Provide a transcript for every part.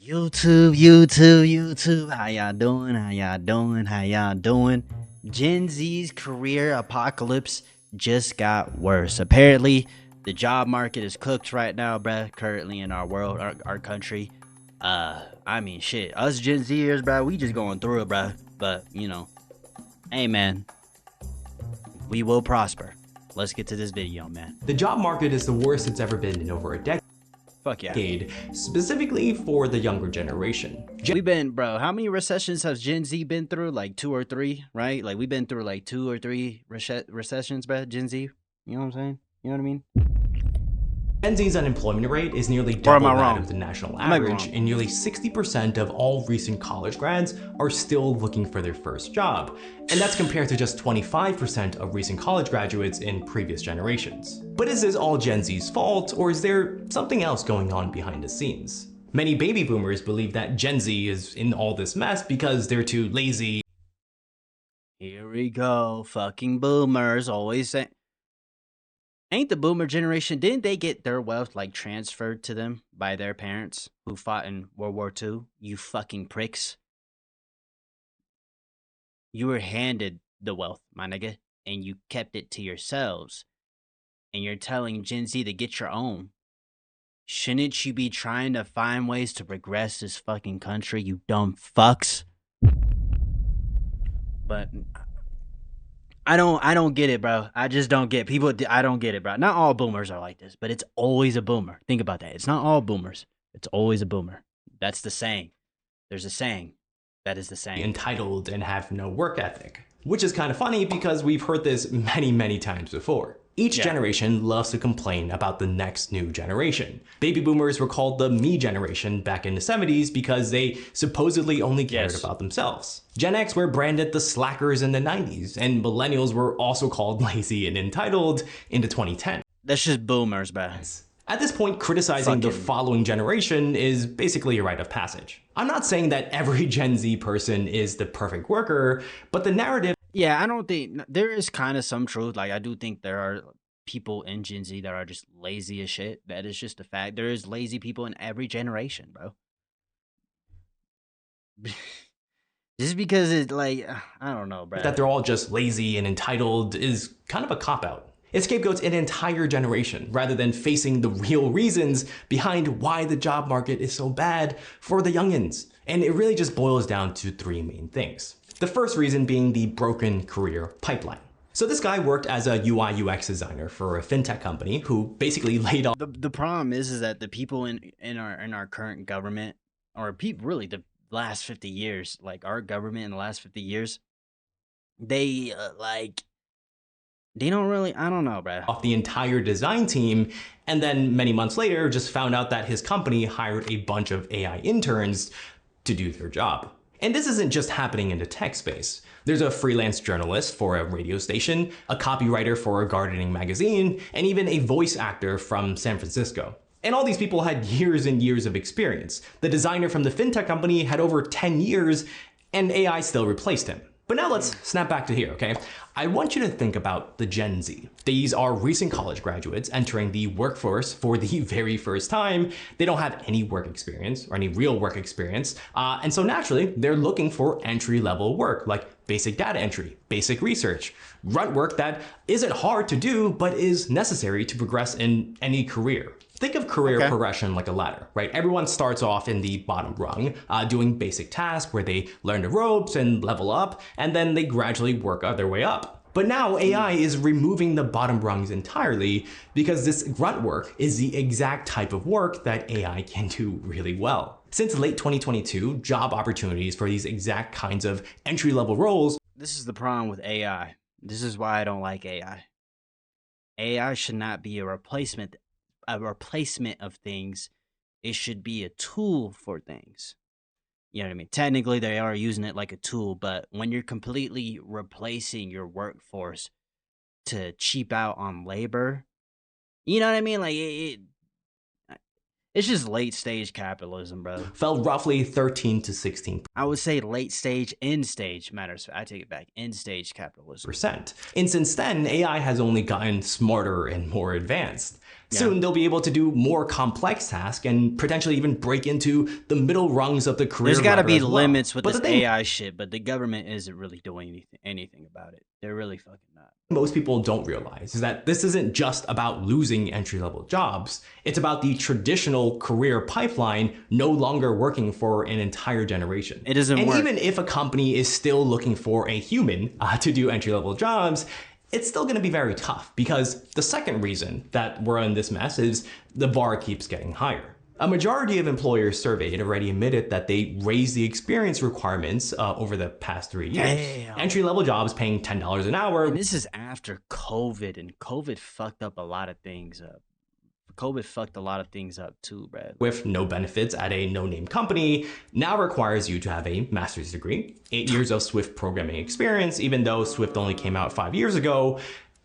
YouTube, how y'all doing? Gen Z's career apocalypse just got worse. Apparently, the job market is cooked right now, bruh, currently in our world, our country. I mean, shit, us Gen Zers, bruh, we just going through it, bruh. But, you know, hey, man, we will prosper. Let's get to this video, man. The job market is the worst it's ever been in over a decade. Fuck yeah. Specifically for the younger generation. We've been, bro, how many recessions has Gen Z been through? Like 2 or 3, right? Like we've been through like 2 or 3 recessions, bro, Gen Z. You know what I'm saying? You know what I mean? Gen Z's unemployment rate is nearly double that of the national average, and nearly 60% of all recent college grads are still looking for their first job. And that's compared to just 25% of recent college graduates in previous generations. But is this all Gen Z's fault, or is there something else going on behind the scenes? Many baby boomers believe that Gen Z is in all this mess because they're too lazy. Here we go, fucking boomers always say. Ain't the boomer generation, didn't they get their wealth like transferred to them by their parents who fought in World War II? You fucking pricks. You were handed the wealth, my nigga, and you kept it to yourselves. And you're telling Gen Z to get your own. Shouldn't you be trying to find ways to progress this fucking country, you dumb fucks? But I don't get it, bro. I just don't get people. I don't get it, bro. Not all boomers are like this, but it's always a boomer. Think about that. It's not all boomers. It's always a boomer. That's the saying. There's a saying. That is the saying. Entitled and have no work ethic. Which is kind of funny because we've heard this many times before. Each generation loves to complain about the next new generation. Baby boomers were called the me generation back in the 70s because they supposedly only cared about themselves. Gen X were branded the slackers in the 90s, and millennials were also called lazy and entitled in the 2010s. That's just boomers, bro. At this point, criticizing the following generation is basically a rite of passage. I'm not saying that every Gen Z person is the perfect worker, but the narrative. Yeah, I don't think there is kind of some truth. Like, I do think there are people in Gen Z that are just lazy as shit. That is just a fact. There is lazy people in every generation, bro. Just because it's like, I don't know, bro. That they're all just lazy and entitled is kind of a cop-out. It scapegoats an entire generation rather than facing the real reasons behind why the job market is so bad for the youngins. And it really just boils down to 3 main things. The first reason being the broken career pipeline. So this guy worked as a UI UX designer for a fintech company who basically laid off. The problem is that the people in our current government, or people really the last 50 years, like our government in the last 50 years, they they don't really, I don't know, bro. Off the entire design team, and then many months later just found out that his company hired a bunch of AI interns to do their job. And this isn't just happening in the tech space. There's a freelance journalist for a radio station, a copywriter for a gardening magazine, and even a voice actor from San Francisco. And all these people had years and years of experience. The designer from the fintech company had over 10 years, and AI still replaced him. But now let's snap back to here, okay? I want you to think about the Gen Z. These are recent college graduates entering the workforce for the very first time. They don't have any work experience or any real work experience. And so naturally, they're looking for entry-level work like basic data entry, basic research, grunt work that isn't hard to do, but is necessary to progress in any career. Think of career progression like a ladder, right? Everyone starts off in the bottom rung, doing basic tasks where they learn the ropes and level up, and then they gradually work their way up. But now AI is removing the bottom rungs entirely because this grunt work is the exact type of work that AI can do really well. Since late 2022, job opportunities for these exact kinds of entry-level roles. This is the problem with AI. This is why I don't like AI. AI should not be a replacement of things. It should be a tool for things. You know what I mean? Technically, they are using it like a tool, but when you're completely replacing your workforce to cheap out on labor, you know what I mean? Like, it's just late stage capitalism, bro. Fell roughly 13 to 16%. I would say late stage, end stage matters. I take it back. End stage capitalism. And since then, AI has only gotten smarter and more advanced. Yeah. Soon, they'll be able to do more complex tasks and potentially even break into the middle rungs of the career There's got to ladder be as well. limits with But this the thing AI shit, but the government isn't really doing anything about it. They're really fucking not. most people don't realize is that this isn't just about losing entry-level jobs. It's about the traditional career pipeline no longer working for an entire generation. It doesn't And work. even if a company is still looking for a human to do entry-level jobs, it's still going to be very tough because the second reason that we're in this mess is the bar keeps getting higher. A majority of employers surveyed already admitted that they raised the experience requirements over the past 3 years. Damn. Entry-level jobs paying $10 an hour. And this is after COVID, and COVID fucked up a lot of things up. COVID fucked a lot of things up too, Brad. With no benefits at a no-name company now requires you to have a master's degree, 8 years of Swift programming experience, even though Swift only came out 5 years ago,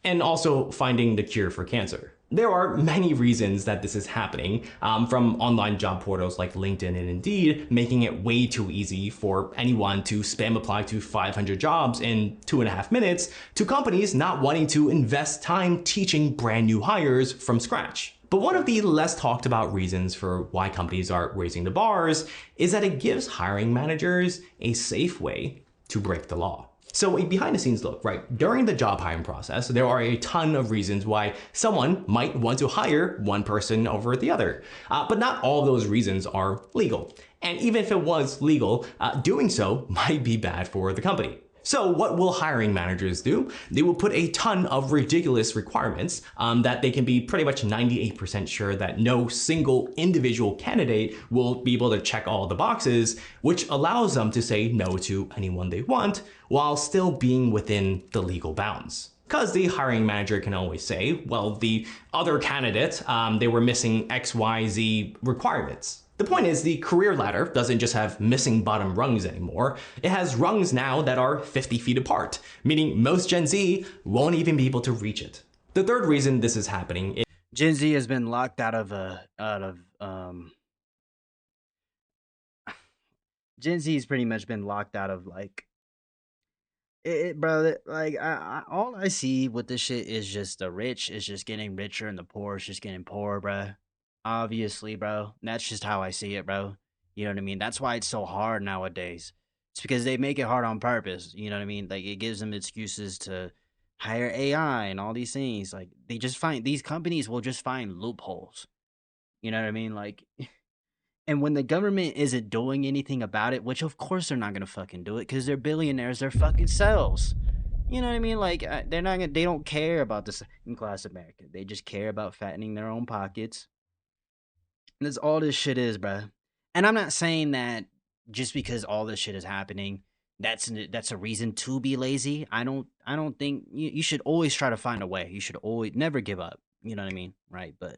and also finding the cure for cancer. There are many reasons that this is happening, from online job portals like LinkedIn and Indeed, making it way too easy for anyone to spam apply to 500 jobs in 2.5 minutes, to companies not wanting to invest time teaching brand new hires from scratch. But one of the less talked about reasons for why companies are raising the bars is that it gives hiring managers a safe way to break the law. So a behind the scenes look, right? During the job hiring process, there are a ton of reasons why someone might want to hire one person over the other. But not all of those reasons are legal. And even if it was legal, doing so might be bad for the company. So what will hiring managers do? They will put a ton of ridiculous requirements that they can be pretty much 98% sure that no single individual candidate will be able to check all the boxes, which allows them to say no to anyone they want while still being within the legal bounds. Because the hiring manager can always say, well, the other candidate, they were missing XYZ requirements. The point is, the career ladder doesn't just have missing bottom rungs anymore. It has rungs now that are 50 feet apart, meaning most Gen Z won't even be able to reach it. The third reason this is happening is Gen Z has been locked out of Gen Z has pretty much been locked out of like bro. Like all I see with this shit is just the rich is just getting richer and the poor is just getting poorer, bro. Obviously, bro. That's just how I see it, bro. You know what I mean? That's why it's so hard nowadays. It's because they make it hard on purpose. You know what I mean? Like it gives them excuses to hire AI and all these things. Like they just find these companies will just find loopholes. You know what I mean? Like, and when the government isn't doing anything about it, which of course they're not gonna fucking do it because they're billionaires, they're fucking selves. You know what I mean? Like they're not gonna, they don't care about the second class America. They just care about fattening their own pockets. And that's all this shit is, bro. And I'm not saying that just because all this shit is happening, that's a reason to be lazy. I don't think you should always try to find a way. You should always never give up. You know what I mean? Right? But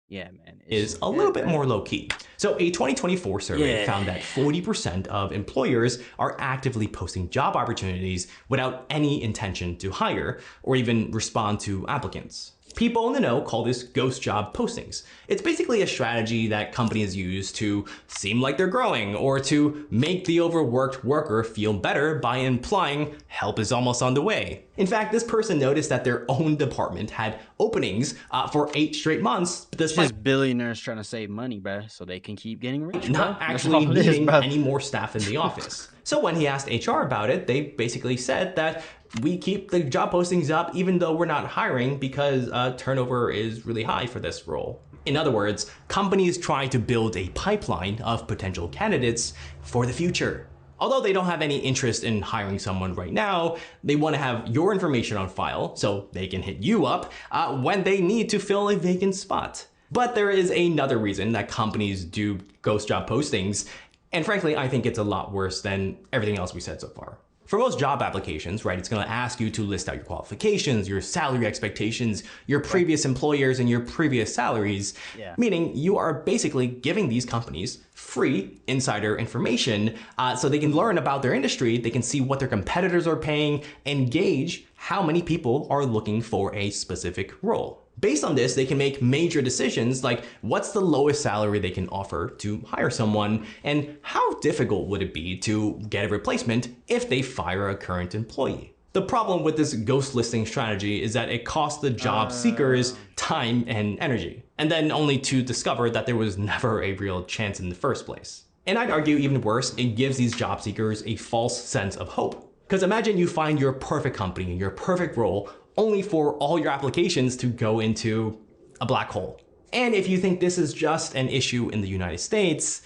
yeah, man. is a little bit more low-key. So a 2024 survey found that 40% of employers are actively posting job opportunities without any intention to hire or even respond to applicants. People in the know call this ghost job postings. It's basically a strategy that companies use to seem like they're growing or to make the overworked worker feel better by implying help is almost on the way. In fact, this person noticed that their own department had openings for 8 straight months. It's just billionaires trying to save money, bro, so they can keep getting rich. Not actually needing any more staff in the office. So when he asked HR about it, they basically said that we keep the job postings up even though we're not hiring because turnover is really high for this role. In other words, companies try to build a pipeline of potential candidates for the future. Although they don't have any interest in hiring someone right now, they want to have your information on file so they can hit you up when they need to fill a vacant spot. But there is another reason that companies do ghost job postings, and frankly, I think it's a lot worse than everything else we said so far. For most job applications, right, it's going to ask you to list out your qualifications, your salary expectations, your previous employers, and your previous salaries, meaning you are basically giving these companies free insider information so they can learn about their industry, they can see what their competitors are paying, and gauge how many people are looking for a specific role. Based on this, they can make major decisions like what's the lowest salary they can offer to hire someone, and how difficult would it be to get a replacement if they fire a current employee. The problem with this ghost listing strategy is that it costs the job seekers time and energy, and then only to discover that there was never a real chance in the first place. And I'd argue even worse, it gives these job seekers a false sense of hope. Because imagine you find your perfect company, your perfect role, only for all your applications to go into a black hole. And if you think this is just an issue in the United States,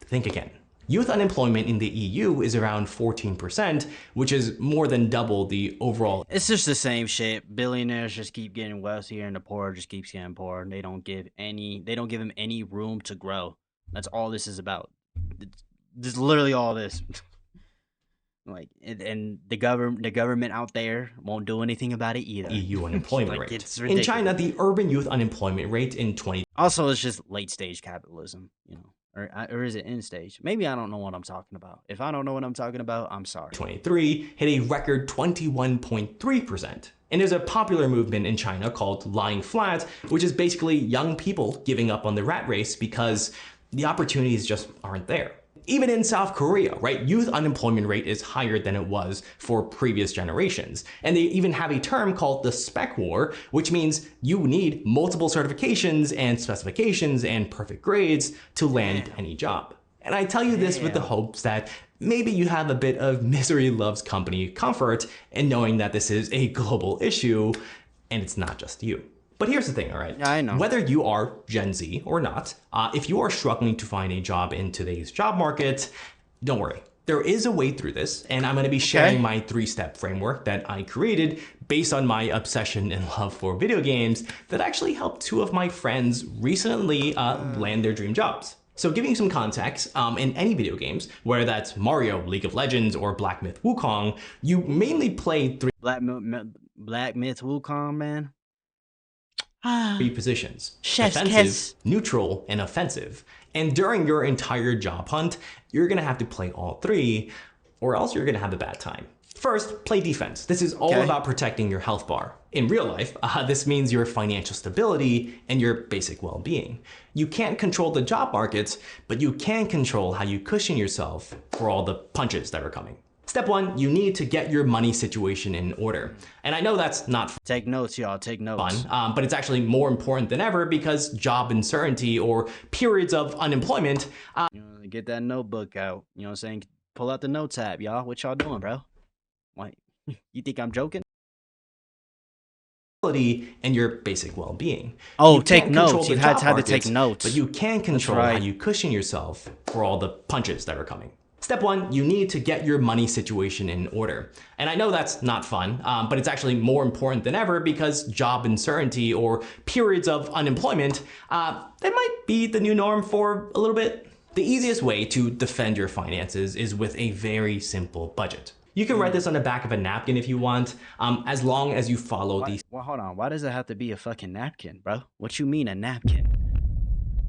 think again. Youth unemployment in the EU is around 14%, which is more than double the overall. It's just the same shit. Billionaires just keep getting wealthier and the poor just keeps getting poor. They don't give them any room to grow. That's all this is about. This is literally all this. Like, and the government out there won't do anything about it either. EU unemployment like, rate. It's in China, the urban youth unemployment rate in 20. Also, it's just late stage capitalism, you know. Or is it end stage? Maybe I don't know what I'm talking about. If I don't know what I'm talking about, I'm sorry. 23 hit a record 21.3%. And there's a popular movement in China called lying flat, which is basically young people giving up on the rat race because the opportunities just aren't there. Even in South Korea, right, youth unemployment rate is higher than it was for previous generations. And they even have a term called the spec war, which means you need multiple certifications and specifications and perfect grades to land any job. And I tell you this with the hopes that maybe you have a bit of misery loves company comfort in knowing that this is a global issue and it's not just you. But here's the thing, all right? Yeah, I know. Whether you are Gen Z or not, if you are struggling to find a job in today's job market, don't worry. There is a way through this, and I'm going to be sharing my 3-step framework that I created based on my obsession and love for video games that actually helped 2 of my friends recently land their dream jobs. So giving you some context, in any video games, whether that's Mario, League of Legends, or Black Myth Wukong, you mainly play 3 Black Myth Wukong, man. 3 positions: Chef's defensive, kiss. neutral, and offensive. And during your entire job hunt, you're gonna have to play all 3, or else you're gonna have a bad time. First, play defense. This is all about protecting your health bar. In real life, this means your financial stability and your basic well-being. You can't control the job markets, but you can control how you cushion yourself for all the punches that are coming. Step 1, you need to get your money situation in order. And I know that's not fun. Take notes, y'all. Take notes. But it's actually more important than ever because job uncertainty or periods of unemployment. You know, get that notebook out. You know what I'm saying? Pull out the notes app, y'all. What y'all doing, bro? Like, you think I'm joking? And your basic well-being. Oh, take notes. You had to take notes. But you can control how you cushion yourself for all the punches that are coming. Step 1, you need to get your money situation in order. And I know that's not fun, but it's actually more important than ever because job uncertainty or periods of unemployment, that might be the new norm for a little bit. The easiest way to defend your finances is with a very simple budget. You can write this on the back of a napkin if you want, as long as you follow these. Well, hold on. Why does it have to be a fucking napkin, bro? What you mean a napkin?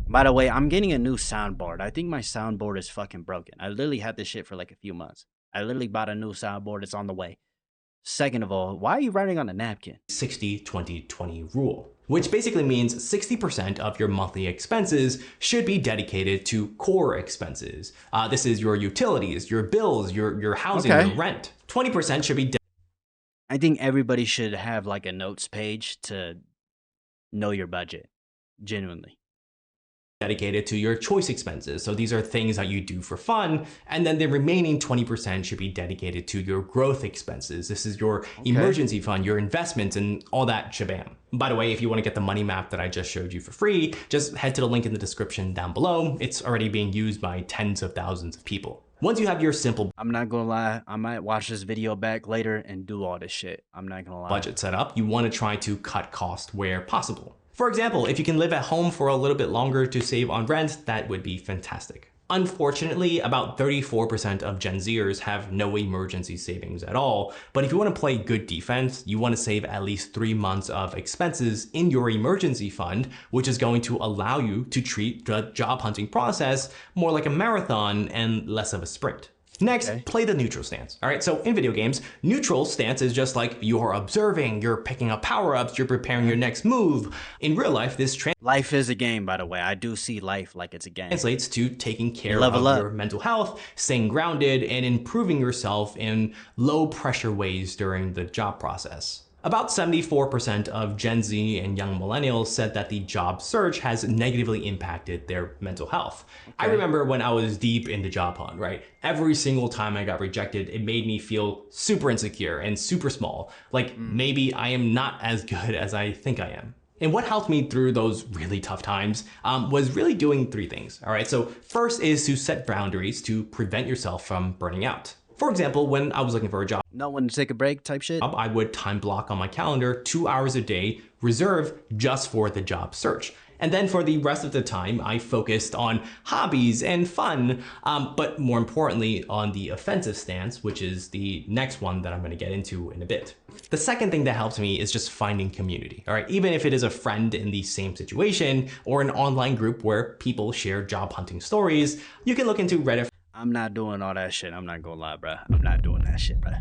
By the way, I'm getting a new soundboard. I think my soundboard is fucking broken. I literally had this shit for like a few months. I literally bought a new soundboard. It's on the way. Second of all, why are you writing on a napkin? 60-20-20 rule, which basically means 60% of your monthly expenses should be dedicated to core expenses. This is your utilities, your bills, your housing, your rent. 20% should be. I think everybody should have like a notes page to know your budget, genuinely. Dedicated to your choice expenses. So these are things that you do for fun. And then the remaining 20% should be dedicated to your growth expenses. This is your emergency fund, your investments, and all that shabam. By the way, if you want to get the money map that I just showed you for free, just head to the link in the description down below. It's already being used by tens of thousands of people. Once you have your simple, I'm not gonna lie, I might watch this video back later and do all this shit. I'm not gonna lie. Budget set up, you want to try to cut cost where possible. For example, if you can live at home for a little bit longer to save on rent, that would be fantastic. Unfortunately, about 34% of Gen Zers have no emergency savings at all. But if you want to play good defense, you want to save at least 3 months of expenses in your emergency fund, which is going to allow you to treat the job hunting process more like a marathon and less of a sprint. Next, Okay. play the neutral stance. All right, so in video games, neutral stance is just like you're observing, you're picking up power-ups, you're preparing your next move. In real life, this Life is a game, by the way. I do see life like it's a game. translates to taking You care level of up. your mental health, staying grounded, and improving yourself in low-pressure ways during the job process. About 74% of Gen Z and young millennials said that the job search has negatively impacted their mental health. I Okay. remember when I was deep into job hunt, right? Every single time I got rejected, it made me feel super insecure and super small. Like maybe I am not as good as I think I am. And what helped me through those really tough times was really doing three things. All right, so first is to set boundaries to prevent yourself from burning out. For example, when I was looking for a job, No one to take a break type shit. I would time block on my calendar 2 hours a day, reserved just for the job search. And then for the rest of the time, I focused on hobbies and fun, but more importantly, on the offensive stance, which is the next one that I'm going to get into in a bit. The second thing that helps me is just finding community. All right, even if it is a friend in the same situation or an online group where people share job hunting stories, you can look into Reddit. I'm not doing all that shit. I'm not gonna lie, bro. I'm not doing that shit, bro.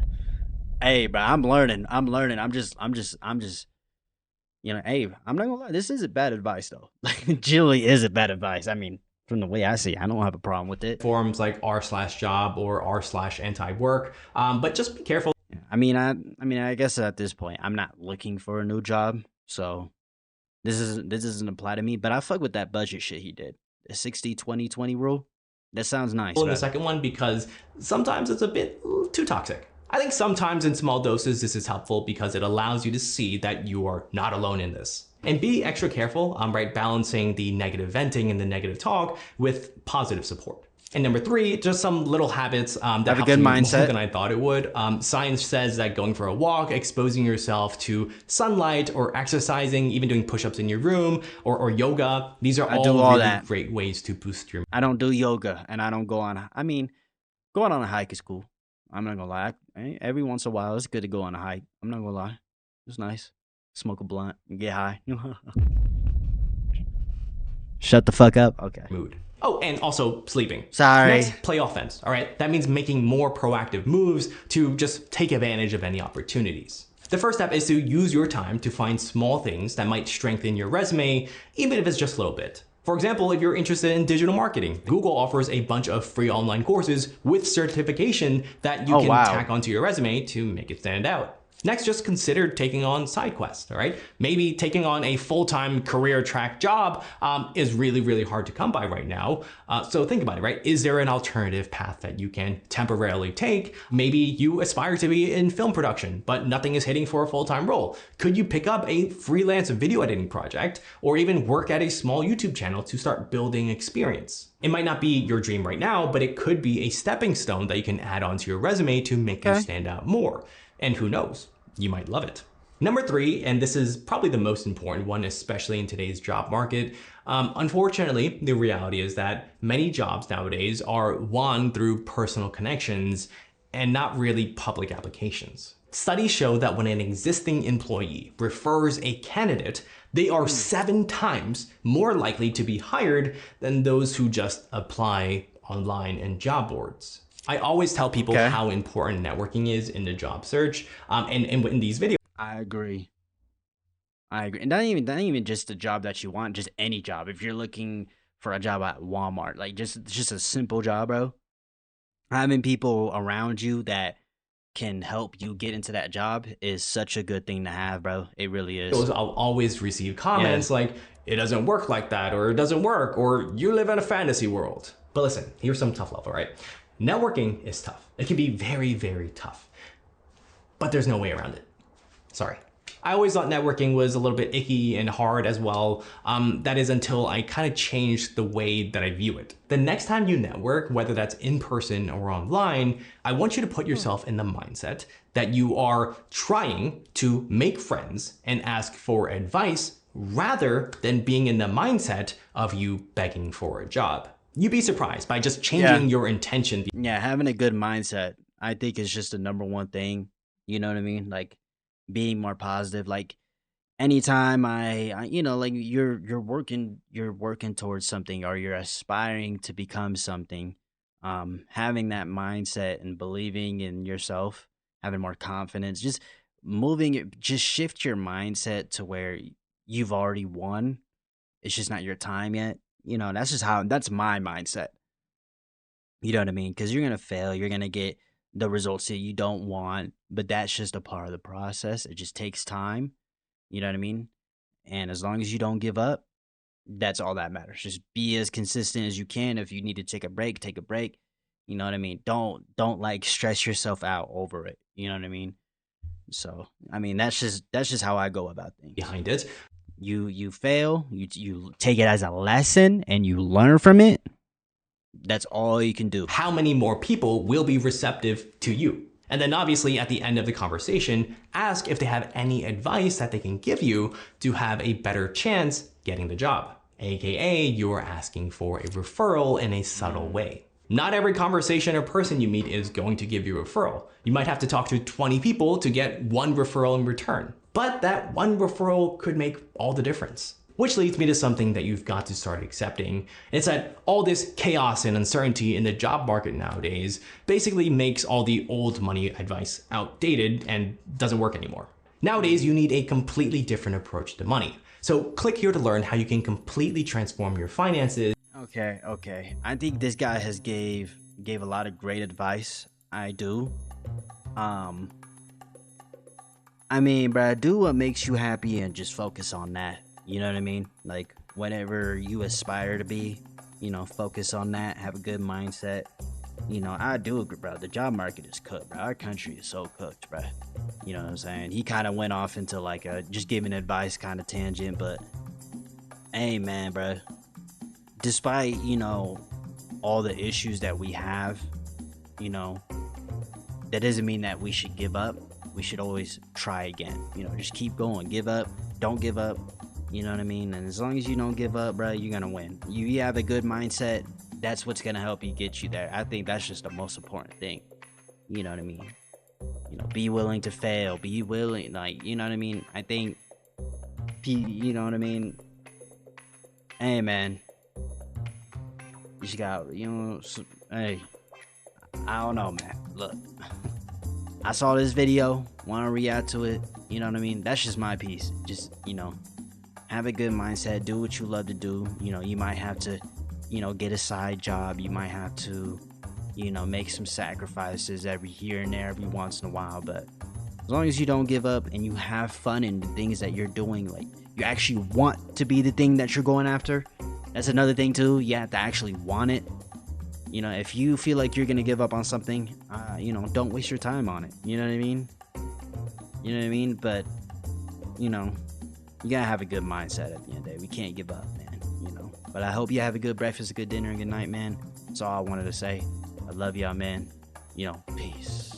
Hey, bro, I'm learning. I'm just. Hey, I'm not gonna lie. This isn't bad advice though. Like, Jilly isn't bad advice. I mean, from the way I see, it, I don't have a problem with it. Forums like r/job or r/anti-work, but just be careful. I guess at this point, I'm not looking for a new job, so this doesn't apply to me. But I fuck with that budget shit he did. The 60-20-20 rule. That sounds nice. In the Bro. second one, because sometimes it's a bit too toxic. I think sometimes in small doses, this is helpful because it allows you to see that you are not alone in this. And be extra careful, right, balancing the negative venting and the negative talk with positive support. And number three, just some little habits that Have a help good me more mindset. than I thought it would. Science says that going for a walk, exposing yourself to sunlight or exercising, even doing push-ups in your room or yoga, these are I do all all really that. great ways to boost your I don't do yoga, and I don't go on. Going on a hike is cool. I'm not gonna lie. Every once in a while, it's good to go on a hike. I'm not gonna lie. It's nice. Smoke a blunt and get high. Shut the fuck up. Okay. mood. Oh, and also sleeping. Sorry. Next, play offense. All right, that means making more proactive moves to just take advantage of any opportunities. The first step is to use your time to find small things that might strengthen your resume, even if it's just a little bit. For example, if you're interested in digital marketing, Google offers a bunch of free online courses with certification that you can tack onto your resume to make it stand out. Next, just consider taking on side quests, all right? Maybe taking on a full-time career track job is really, really hard to come by right now. So think about it, right? Is there an alternative path that you can temporarily take? Maybe you aspire to be in film production, but nothing is hitting for a full-time role. Could you pick up a freelance video editing project or even work at a small YouTube channel to start building experience? It might not be your dream right now, but it could be a stepping stone that you can add onto your resume to make you stand out more. And who knows, you might love it. Number three, and this is probably the most important one, especially in today's job market. Unfortunately, the reality is that many jobs nowadays are won through personal connections and not really public applications. Studies show that when an existing employee refers a candidate, they are 7 times more likely to be hired than those who just apply online and job boards. I always tell people how important networking is in the job search, and in these videos. I agree. And not even just the job that you want, just any job. If you're looking for a job at Walmart, like just a simple job, bro. Having people around you that can help you get into that job is such a good thing to have, bro. It really is. I'll always receive comments like, it doesn't work like that, or it doesn't work, or you live in a fantasy world. But listen, here's some tough love, all right? Networking is tough. It can be very, very tough, but there's no way around it. Sorry. I always thought networking was a little bit icky and hard as well. That is until I kind of changed the way that I view it. The next time you network, whether that's in person or online, I want you to put yourself in the mindset that you are trying to make friends and ask for advice rather than being in the mindset of you begging for a job. You'd be surprised by just changing your intention. Yeah, having a good mindset, I think, is just the number one thing. You know what I mean? Like, being more positive. Like, anytime like you're working towards something, or you're aspiring to become something, Having that mindset and believing in yourself, having more confidence, just just shift your mindset to where you've already won. It's just not your time yet. That's my mindset. You know what I mean? Because you're gonna fail, you're gonna get the results that you don't want, but that's just a part of the process. It just takes time. You know what I mean? And as long as you don't give up, that's all that matters. Just be as consistent as you can. If you need to take a break, take a break. You know what I mean? Don't like stress yourself out over it. You know what I mean? So I mean that's just how I go about things. Behind it. You fail, you take it as a lesson and you learn from it. That's all you can do. How many more people will be receptive to you? And then obviously at the end of the conversation, ask if they have any advice that they can give you to have a better chance getting the job. AKA you're asking for a referral in a subtle way. Not every conversation or person you meet is going to give you a referral. You might have to talk to 20 people to get one referral in return. But that one referral could make all the difference. Which leads me to something that you've got to start accepting. It's that all this chaos and uncertainty in the job market nowadays basically makes all the old money advice outdated and doesn't work anymore. Nowadays, you need a completely different approach to money. So click here to learn how you can completely transform your finances. Okay. I think this guy gave a lot of great advice. I do. I mean, bro, do what makes you happy and just focus on that. You know what I mean? Like, whatever you aspire to be, focus on that. Have a good mindset. I do agree, bro. The job market is cooked, bro. Our country is so cooked, bro. You know what I'm saying? He kind of went off into like a just giving advice kind of tangent, but hey, man, bro. Despite, all the issues that we have, that doesn't mean that we should give up. We should always try again. Just keep going. Give up. Don't give up. You know what I mean? And as long as you don't give up, bro, you're gonna win. You have a good mindset. That's what's gonna help you get you there. I think that's just the most important thing. You know what I mean? Be willing to fail. Be willing, like, you know what I mean? I think, you know what I mean? Hey, man. You just got, hey, I don't know, man. Look, I saw this video, want to react to it. You know what I mean? That's just my piece. Just, have a good mindset, do what you love to do. You might have to, get a side job. You might have to, make some sacrifices every here and there, every once in a while. But as long as you don't give up and you have fun in the things that you're doing, like you actually want to be the thing that you're going after. That's another thing too. You have to actually want it. If you feel like you're going to give up on something, don't waste your time on it. You know what I mean? But, you gotta have a good mindset at the end of the day. We can't give up, man. But I hope you have a good breakfast, a good dinner, and good night, man. That's all I wanted to say. I love y'all, man. Peace.